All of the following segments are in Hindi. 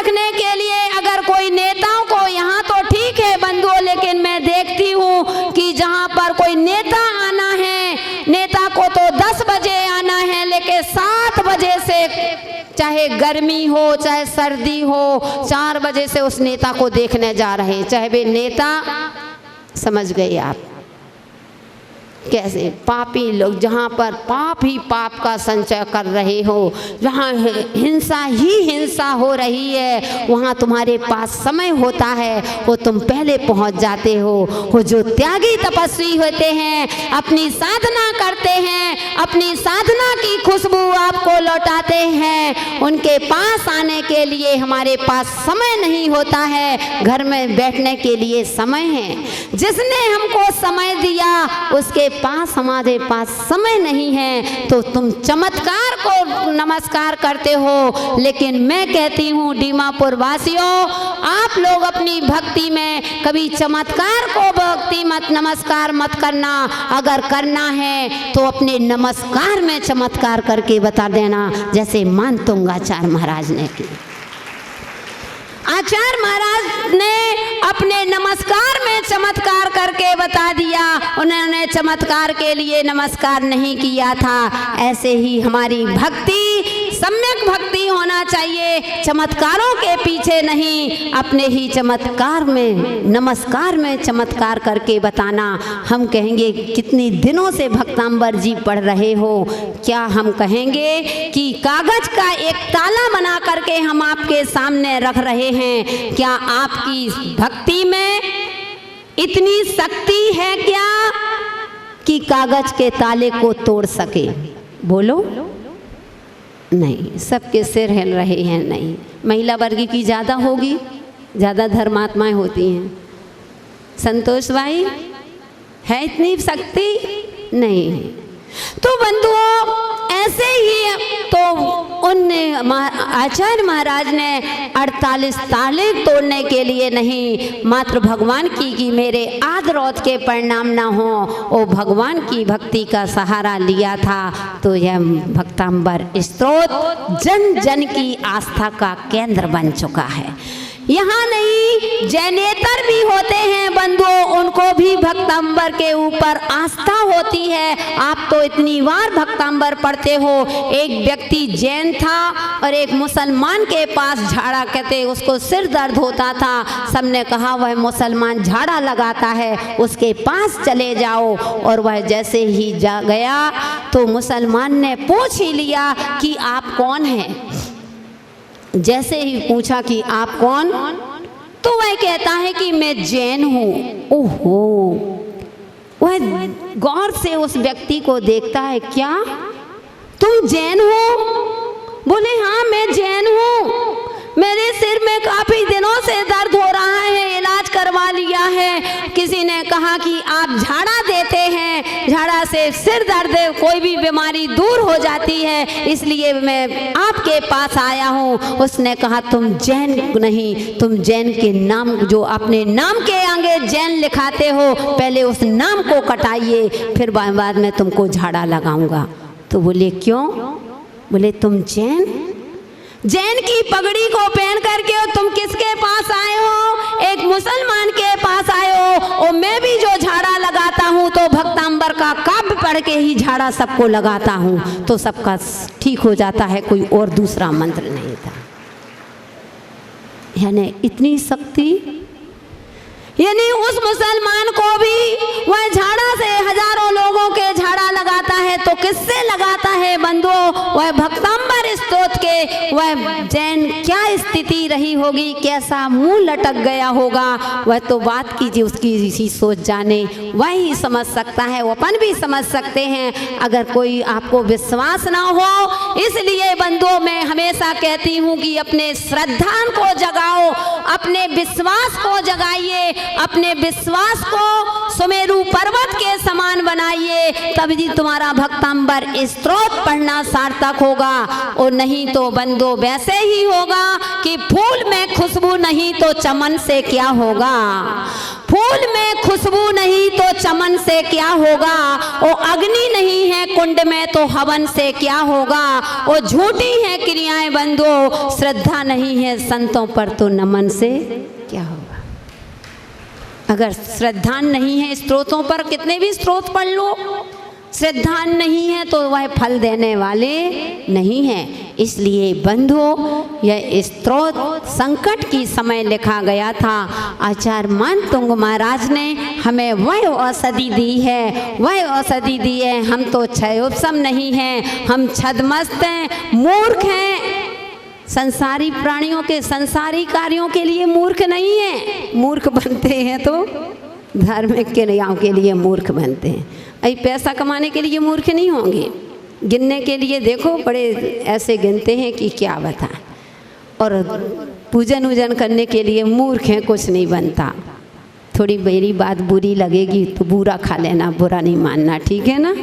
रखने के लिए अगर कोई नेताओं को, यहाँ तो ठीक है बंधुओं, लेकिन मैं देखती हूँ कि जहाँ पर कोई नेता आना है, नेता को तो 10 बजे आना है, लेकिन 7 बजे से, चाहे गर्मी हो चाहे सर्दी हो, 4 बजे से उस नेता को देखने जा रहे हैं। चाहे वे नेता, समझ गए आप कैसे पापी लोग, जहाँ पर पाप ही पाप का संचय कर रहे हो, जहाँ हिंसा ही हिंसा हो रही है, वहाँ तुम्हारे पास समय होता है, वो तुम पहले पहुँच जाते हो। वो जो त्यागी तपस्वी होते हैं, अपनी साधना करते हैं, अपनी साधना की खुशबू आपको लौटाते हैं, उनके पास आने के लिए हमारे पास समय नहीं होता है, घर में बैठने के लिए समय है। जिसने हमको समय दिया उसके पास हमारे पास समय नहीं है, तो तुम चमत्कार को नमस्कार करते हो। लेकिन मैं कहती हूँ दीमापुर वासियों, आप लोग अपनी भक्ति में कभी चमत्कार को भक्ति मत नमस्कार मत करना। अगर करना है तो अपने नमस्कार में चमत्कार करके बता देना, जैसे मानतुंग आचार्य महाराज ने की। आचार्य महाराज ने अपने नमस्कार में चमत्कार करके बता दिया। उन्होंने चमत्कार के लिए नमस्कार नहीं किया था। ऐसे ही हमारी भक्ति सम्यक भक्ति होना चाहिए, चमत्कारों के पीछे नहीं, अपने ही चमत्कार में नमस्कार में चमत्कार करके बताना। हम कहेंगे कितने दिनों से भक्तांबर जी पढ़ रहे हो, क्या हम कहेंगे कि कागज का एक ताला बना करके हम आपके सामने रख रहे हैं? क्या आपकी भक्ति में इतनी शक्ति है क्या कि कागज के ताले को तोड़ सके? बोलो। नहीं, सबके सिर हिल रहे हैं। नहीं, महिला वर्ग की ज़्यादा होगी, ज़्यादा धर्मात्माएं होती हैं। संतोष भाई, है इतनी शक्ति? नहीं है। तो बंधुओं, ऐसे ही तो उन आचार्य महाराज ने 48 ताले तोड़ने के लिए नहीं, मात्र भगवान की मेरे आदरौत के परिणाम ना हो, वो भगवान की भक्ति का सहारा लिया था। तो यह भक्तांबर स्तोत्र जन जन की आस्था का केंद्र बन चुका है। यहाँ नहीं, जैनेतर भी होते हैं बंधुओं, उनको भी भक्तांबर के ऊपर आस्था होती है। आप तो इतनी बार भक्तांबर पढ़ते हो। एक व्यक्ति जैन था और एक मुसलमान के पास झाड़ा, कहते उसको सिर दर्द होता था। सबने कहा वह मुसलमान झाड़ा लगाता है, उसके पास चले जाओ। और वह जैसे ही जा गया तो मुसलमान ने पूछ ही लिया कि आप कौन हैं। जैसे ही पूछा कि आप कौन, तो वह कहता है कि मैं जैन हूँ। ओहो, वह गौर से उस व्यक्ति को देखता है, क्या तुम जैन हो? बोले हाँ मैं जैन हूँ, मेरे सिर में काफी दिनों से दर्द हो रहा है, इलाज करवा लिया है। किसी ने कहा कि आप झाड़ा देते हैं, झाड़ा से सिर दर्द कोई भी बीमारी दूर हो जाती है, इसलिए मैं आपके पास आया हूँ। उसने कहा तुम जैन नहीं, तुम जैन के नाम, जो अपने नाम के आगे जैन लिखाते हो, पहले उस नाम को कटाइए, फिर बाद में तुमको झाड़ा लगाऊंगा। तो बोले क्यों? बोले तुम जैन की पगड़ी को पहन करके और तुम किसके पास आए हो? एक मुसलमान के पास आए हो। और मैं भी जो झाड़ा लगाता हूँ तो भक्तांबर का काव्य पढ़ के ही झाड़ा सबको लगाता हूँ, तो सबका ठीक हो जाता है, कोई और दूसरा मंत्र नहीं था। यानी इतनी शक्ति, यानी उस मुसलमान को भी वह झाड़ा से हजारों लोगों के झाड़ा लगाता है, तो किससे लगाता है बंधुओं? वह भक्तांबर स्तोत्र के। वह जैन क्या स्थिति रही होगी, कैसा मुंह लटक गया होगा, वह तो बात कीजिए, उसकी इसी सोच जाने, वह ही समझ सकता है। वो अपन भी समझ सकते हैं, अगर कोई आपको विश्वास ना हो। इसलिए बंधुओं, मैं हमेशा कहती हूँ कि अपने श्रद्धा को जगाओ, अपने विश्वास को जगाइए, अपने विश्वास को सुमेरु पर्वत के समान बनाइए, तभी तुम्हारा भक्तांबर स्तोत्र पढ़ना सार्थक होगा। और नहीं तो बंदो वैसे ही होगा कि फूल में खुशबू नहीं तो चमन से क्या होगा। फूल में खुशबू नहीं तो चमन से क्या होगा, वो अग्नि नहीं है कुंड में तो हवन से क्या होगा, वो झूठी है क्रियाएं बंधो, श्रद्धा नहीं है संतों पर तो नमन से क्या होगा। अगर श्रद्धा नहीं है स्त्रोतों पर, कितने भी स्त्रोत पढ़ लो, श्रद्धा नहीं है तो वह फल देने वाले नहीं हैं। इसलिए बंधुओं, यह स्तोत्र संकट की समय लिखा गया था। आचार्य मानतुंग महाराज ने हमें वह औषधि दी है, वह औषधि दी है। हम तो क्षयोपशम नहीं हैं, हम छद्मस्त हैं, मूर्ख हैं, संसारी प्राणियों के संसारी कार्यों के लिए मूर्ख नहीं है। मूर्ख बनते हैं तो धार्मिक क्रियाओं के लिए मूर्ख बनते हैं। अभी पैसा कमाने के लिए मूर्ख नहीं होंगे, गिनने के लिए देखो बड़े ऐसे गिनते हैं कि क्या बताएं, और पूजन वूजन करने के लिए मूर्ख हैं, कुछ नहीं बनता। थोड़ी मेरी बात बुरी लगेगी तो बुरा खा लेना, बुरा नहीं मानना, ठीक है ना।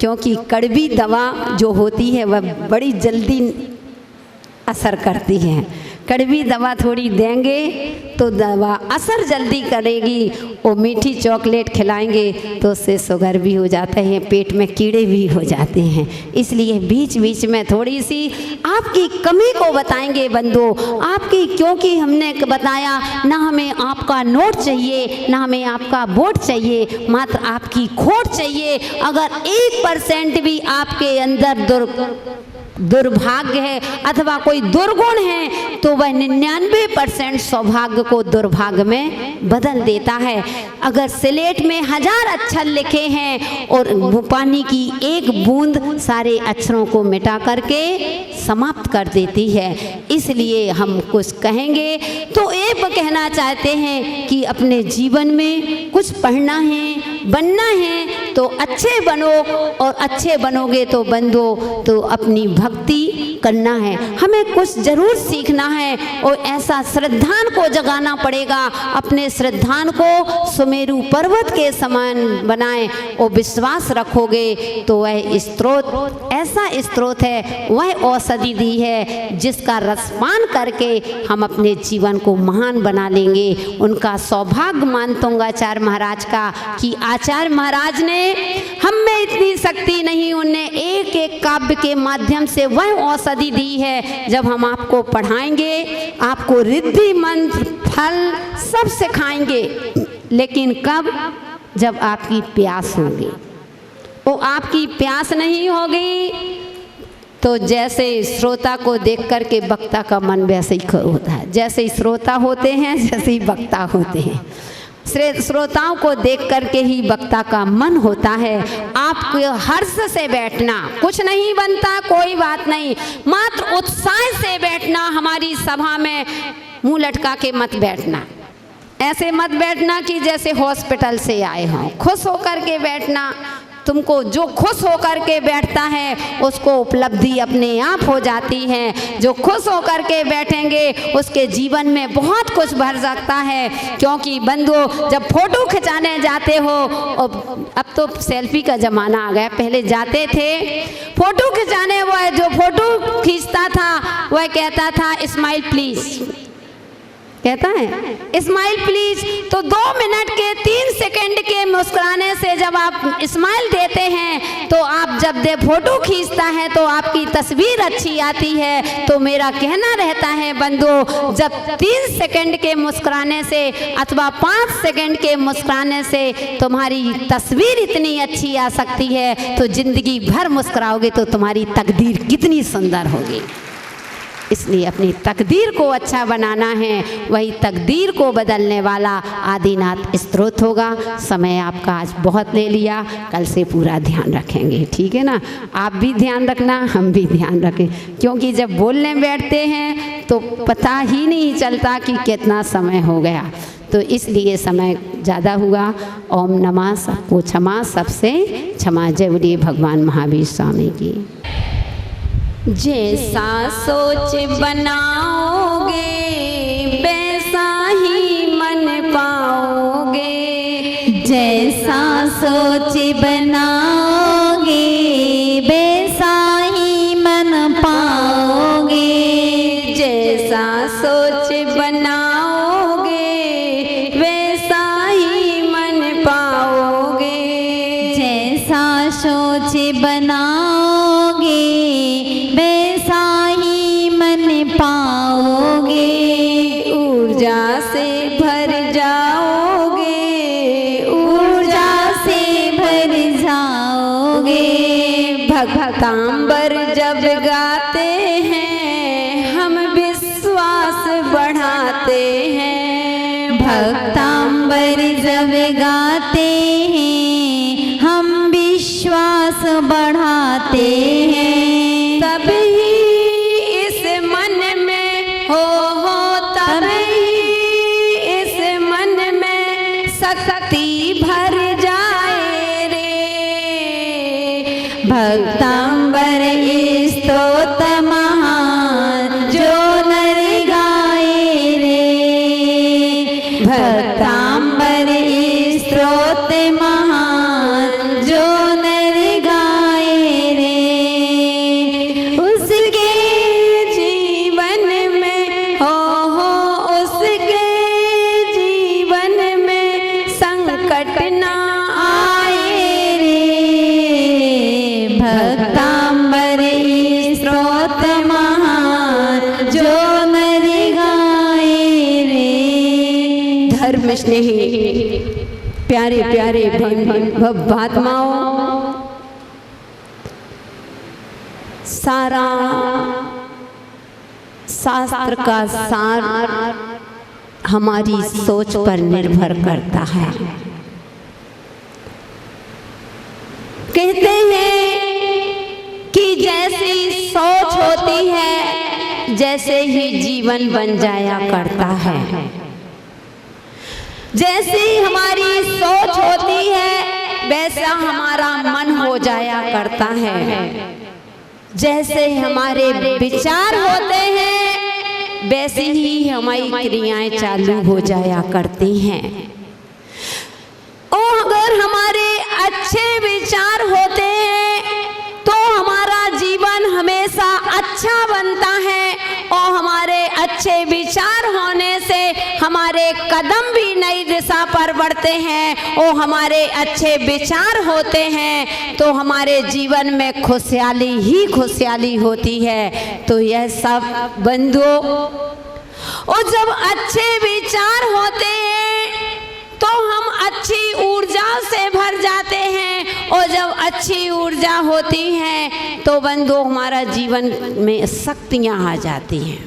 क्योंकि कड़वी दवा जो होती है वह बड़ी जल्दी असर करती है। कड़वी दवा थोड़ी देंगे तो दवा असर जल्दी करेगी। वो मीठी चॉकलेट खिलाएंगे तो उससे शुगर भी हो जाता है, पेट में कीड़े भी हो जाते हैं। इसलिए बीच बीच में थोड़ी सी आपकी कमी को बताएंगे बंधु, आपकी, क्योंकि हमने बताया ना हमें आपका नोट चाहिए, ना हमें आपका वोट चाहिए, मात्र आपकी खोट चाहिए। अगर 1% भी आपके अंदर दुर्भाग्य है अथवा कोई दुर्गुण है तो वह 99% सौभाग्य को दुर्भाग्य में बदल देता है। अगर स्लेट में 1000 अक्षर लिखे हैं और पानी की एक बूंद सारे अक्षरों को मिटा करके समाप्त कर देती है। इसलिए हम कुछ कहेंगे तो एक कहना चाहते हैं कि अपने जीवन में कुछ पढ़ना है, बनना है तो अच्छे बनो, और अच्छे बनोगे तो बंधो तो अपनी भक्ति करना है। हमें कुछ जरूर सीखना है और ऐसा श्रद्धान को जगाना पड़ेगा। अपने श्रद्धान को सुमेरु पर्वत के समान बनाएं और विश्वास रखोगे तो वह स्त्रोत ऐसा स्त्रोत है, वह औषधि दी है जिसका रसपान करके हम अपने जीवन को महान बना लेंगे। उनका सौभाग्य मानतुंग आचार्य महाराज का कि आचार्य महाराज ने हम में इतनी शक्ति नहीं, उन्हें एक एक काव्य के माध्यम से वह औषधि दी है। जब हम आपको पढ़ाएंगे, आपको रिद्धि मंत्र फल सब सिखाएंगे, लेकिन कब? जब आपकी प्यास होगी। वो आपकी प्यास नहीं होगी तो जैसे श्रोता को देख कर के वक्ता का मन वैसे ही होता है। जैसे ही श्रोता होते हैं जैसे ही वक्ता होते हैं। श्रोताओं को देख करके ही वक्ता का मन होता है। आपको हर्ष से बैठना, कुछ नहीं बनता, कोई बात नहीं, मात्र उत्साह से बैठना। हमारी सभा में मुंह लटका के मत बैठना, ऐसे मत बैठना कि जैसे हॉस्पिटल से आए हों। खुश होकर के बैठना। तुमको जो खुश होकर के बैठता है उसको उपलब्धि अपने आप हो जाती है। जो खुश होकर के बैठेंगे उसके जीवन में बहुत कुछ भर सकता है। क्योंकि बंधुओं, जब फोटो खिंचाने जाते हो, अब तो सेल्फी का ज़माना आ गया, पहले जाते थे फोटो खिंचाने, वह जो फोटो खींचता था वह कहता था स्माइल प्लीज, कहता है स्माइल प्लीज। तो 2 मिनट के 3 सेकंड के मुस्कुराने से जब आप स्माइल देते हैं तो आप जब फोटो खींचता है तो आपकी तस्वीर अच्छी आती है। तो मेरा कहना रहता है बंधुओं, जब 3 सेकंड के मुस्कुराने से अथवा 5 सेकंड के मुस्कुराने से तुम्हारी तस्वीर इतनी अच्छी आ सकती है तो जिंदगी भर मुस्कुराओगे तो तुम्हारी तकदीर कितनी सुंदर होगी। इसलिए अपनी तकदीर को अच्छा बनाना है, वही तकदीर को बदलने वाला आदिनाथ स्त्रोत होगा। समय आपका आज बहुत ले लिया, कल से पूरा ध्यान रखेंगे, ठीक है ना। आप भी ध्यान रखना, हम भी ध्यान रखें, क्योंकि जब बोलने बैठते हैं तो पता ही नहीं चलता कि कितना समय हो गया। तो इसलिए समय ज़्यादा हुआ। ओम नमः, सबको क्षमा, सबसे क्षमा। जय बोलिए भगवान महावीर स्वामी की। जैसा सोच बनाओगे वैसा ही मन पाओगे। जैसा सोच बनाओगे वैसा ही मन पाओगे। जैसा सोच बनाओगे वैसा जाओगे वैसा ही मन पाओगे, ऊर्जा से भर जाओगे, ऊर्जा से भर जाओगे। भक्तांबर जब गाते हैं हम विश्वास बढ़ाते हैं, भक्तांबर जब गाते हैं हम विश्वास बढ़ाते हैं। तब ही इस मन में हो तब ही इस मन में शक्ति भर जाए रे। भक्तांबर स्तोत्र महान जो नर गाए रे, भक्तांबर स्तोत्र महान जो नर गाए रे। उसके जीवन में हो उसके जीवन में संकट ना आए रे, भक्तांबर स्तोत्र महान जो नर गाए रे। धर्म स्नेही प्यारे प्यारे भक्तमाओं, सारा शास्त्र का सार हमारी सोच पर निर्भर करता है। कहते हैं कि जैसी सोच होती है जैसे ही जीवन बन जाया करता है। जैसी हमारी सोच होती है वैसा हमारा मन हो जाया करता है। जैसे हमारे विचार होते हैं वैसे ही हमारी क्रियाएं चालू हो जाया करती हैं। और अगर हमारे अच्छे विचार होते हैं तो हमारा जीवन हमेशा अच्छा बनता है, और हमारे अच्छे विचार होने से हमारे कदम भी नई दिशा पर बढ़ते हैं। और हमारे अच्छे विचार होते हैं तो हमारे जीवन में खुशहाली ही खुशहाली होती है। तो यह सब बंधुओं, और जब अच्छे विचार होते हैं तो हम अच्छी ऊर्जा से भर जाते हैं, और जब अच्छी ऊर्जा होती है तो बंधुओं हमारा जीवन में शक्तियाँ आ जाती हैं।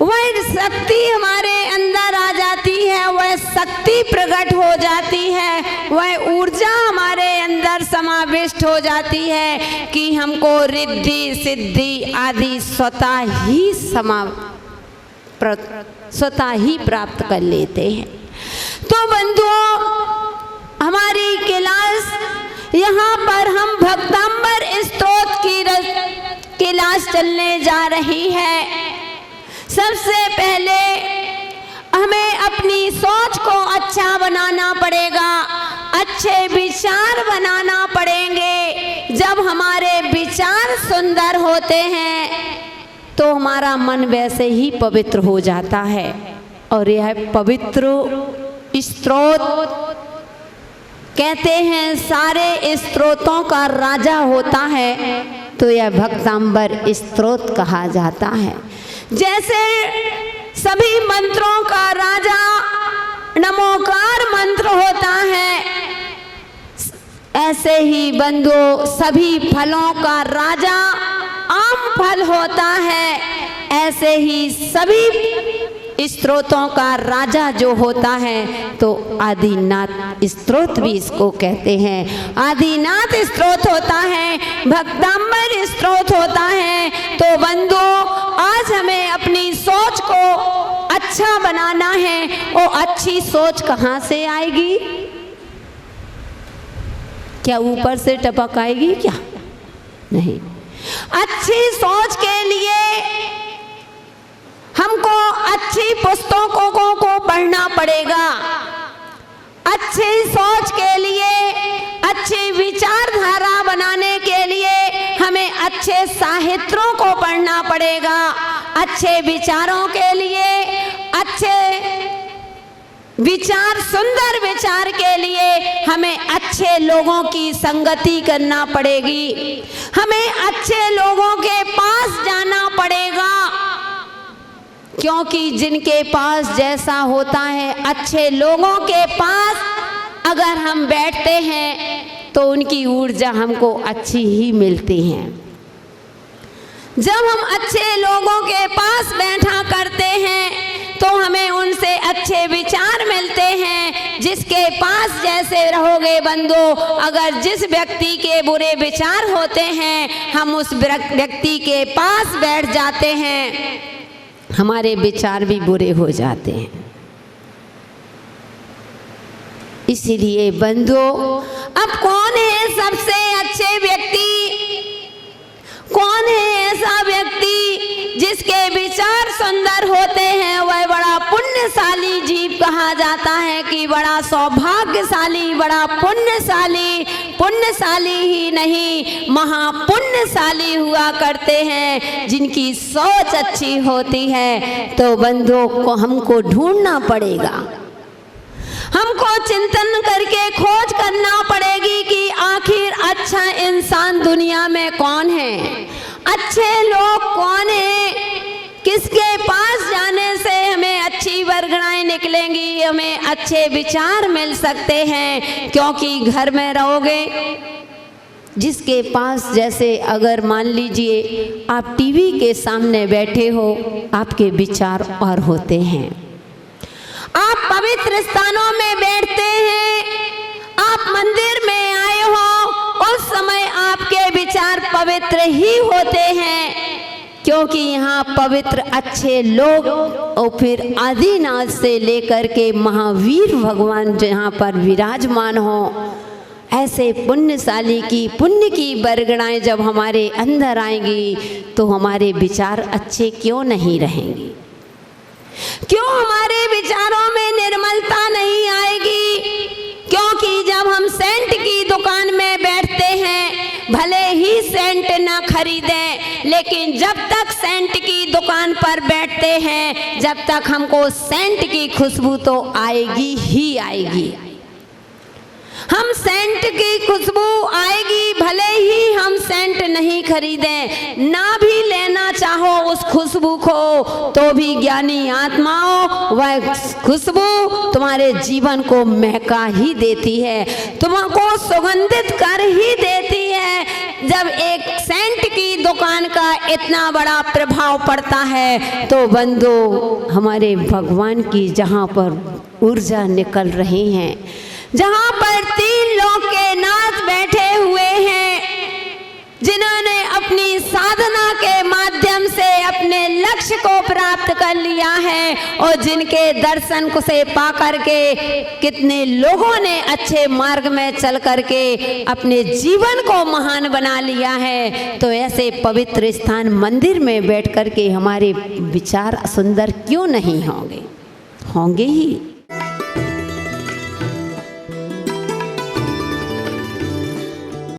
वह शक्ति हमारे अंदर आ जाती है, वह शक्ति प्रकट हो जाती है, वह ऊर्जा हमारे अंदर समाविष्ट हो जाती है कि हमको रिद्धि सिद्धि आदि स्वतः ही प्राप्त कर लेते हैं। तो बंधुओं, हमारी क्लास यहाँ पर हम भक्तांबर स्तोत्र की क्लास चलने जा रही है। सबसे पहले हमें अपनी सोच को अच्छा बनाना पड़ेगा, अच्छे विचार बनाना पड़ेंगे। जब हमारे विचार सुंदर होते हैं तो हमारा मन वैसे ही पवित्र हो जाता है, और यह पवित्र स्रोत कहते हैं सारे स्रोतों का राजा होता है, तो यह भक्तांबर स्रोत कहा जाता है। जैसे सभी मंत्रों का राजा नमोकार मंत्र होता है, ऐसे ही बंधुओं सभी फलों का राजा आम फल होता है। ऐसे ही सभी स्त्रोतों का राजा जो होता है तो आदिनाथ स्त्रोत भी इसको कहते हैं। आदिनाथ स्त्रोत होता है, भक्तांबर स्त्रोत होता है। तो बंधुओं, आज हमें अपनी सोच को अच्छा बनाना है। और अच्छी सोच कहाँ से आएगी? क्या ऊपर से टपक आएगी? क्या नहीं। अच्छी सोच के लिए हमको अच्छी पुस्तकों को पढ़ना पड़ेगा। अच्छी सोच के लिए, अच्छी विचारधारा बनाने के लिए हमें अच्छे साहित्यों को पढ़ना पड़ेगा। अच्छे विचारों के लिए अच्छे विचार, सुंदर विचार के लिए हमें अच्छे लोगों की संगति करना पड़ेगी, हमें अच्छे लोगों के पास जाना पड़ेगा, क्योंकि जिनके पास जैसा होता है, अच्छे लोगों के पास अगर हम बैठते हैं तो उनकी ऊर्जा हमको अच्छी ही मिलती है। जब हम अच्छे लोगों के पास बैठा करते हैं तो हमें उनसे अच्छे विचार मिलते हैं। जिसके पास जैसे रहोगे बंधु, अगर जिस व्यक्ति के बुरे विचार होते हैं हम उस व्यक्ति के पास बैठ जाते हैं, हमारे विचार भी बुरे हो जाते हैं। इसीलिए बंधु, अब कौन है सबसे अच्छे व्यक्ति? कौन है ऐसा व्यक्ति जिसके विचार सुंदर होते हैं? वह बड़ा पुण्यशाली जीव कहा जाता है कि बड़ा सौभाग्यशाली, बड़ा पुण्यशाली, पुण्यशाली ही नहीं महापुण्यशाली हुआ करते हैं जिनकी सोच अच्छी होती है। तो बंधुओं को हमको ढूंढना पड़ेगा, हमको चिंतन करके खोज करना पड़ेगी कि आखिर अच्छा इंसान दुनिया में कौन है, अच्छे लोग कौन हैं, किसके पास जाने से हमें अच्छी वर्गणाएं निकलेंगी, हमें अच्छे विचार मिल सकते हैं। क्योंकि घर में रहोगे, जिसके पास जैसे अगर मान लीजिए आप टीवी के सामने बैठे हो, आपके विचार और होते हैं। आप पवित्र स्थानों में बैठते हैं, आप मंदिर में आए हो, उस समय आपके विचार पवित्र ही होते हैं, क्योंकि यहाँ पवित्र अच्छे लोग और फिर आदिनाथ से लेकर के महावीर भगवान जहाँ पर विराजमान हो, ऐसे पुण्यशाली की पुण्य की बरगड़ाएं जब हमारे अंदर आएंगी तो हमारे विचार अच्छे क्यों नहीं रहेंगे? क्यों हमारे विचारों में निर्मलता नहीं आएगी? क्योंकि जब हम सेंट की दुकान में बैठते हैं, भले ही सेंट ना खरीदें, लेकिन जब तक सेंट की दुकान पर बैठते हैं, जब तक हमको सेंट की खुशबू तो आएगी ही आएगी। हम सेंट की खुशबू आएगी, भले ही हम सेंट नहीं खरीदें, ना भी लेना चाहो उस खुशबू को, तो भी ज्ञानी आत्माओं वह खुशबू तुम्हारे जीवन को महका ही देती है, तुमको सुगंधित कर ही देती है। जब एक सेंट की दुकान का इतना बड़ा प्रभाव पड़ता है तो बंधु, हमारे भगवान की जहाँ पर ऊर्जा निकल रही है, जहाँ पर 3 लोक के नाथ बैठे हुए हैं, जिन्होंने अपनी साधना के माध्यम से अपने लक्ष्य को प्राप्त कर लिया है, और जिनके दर्शन को से पा करके कितने लोगों ने अच्छे मार्ग में चल करके अपने जीवन को महान बना लिया है। तो ऐसे पवित्र स्थान मंदिर में बैठ करके हमारे विचार सुंदर क्यों नहीं होंगे? होंगे ही।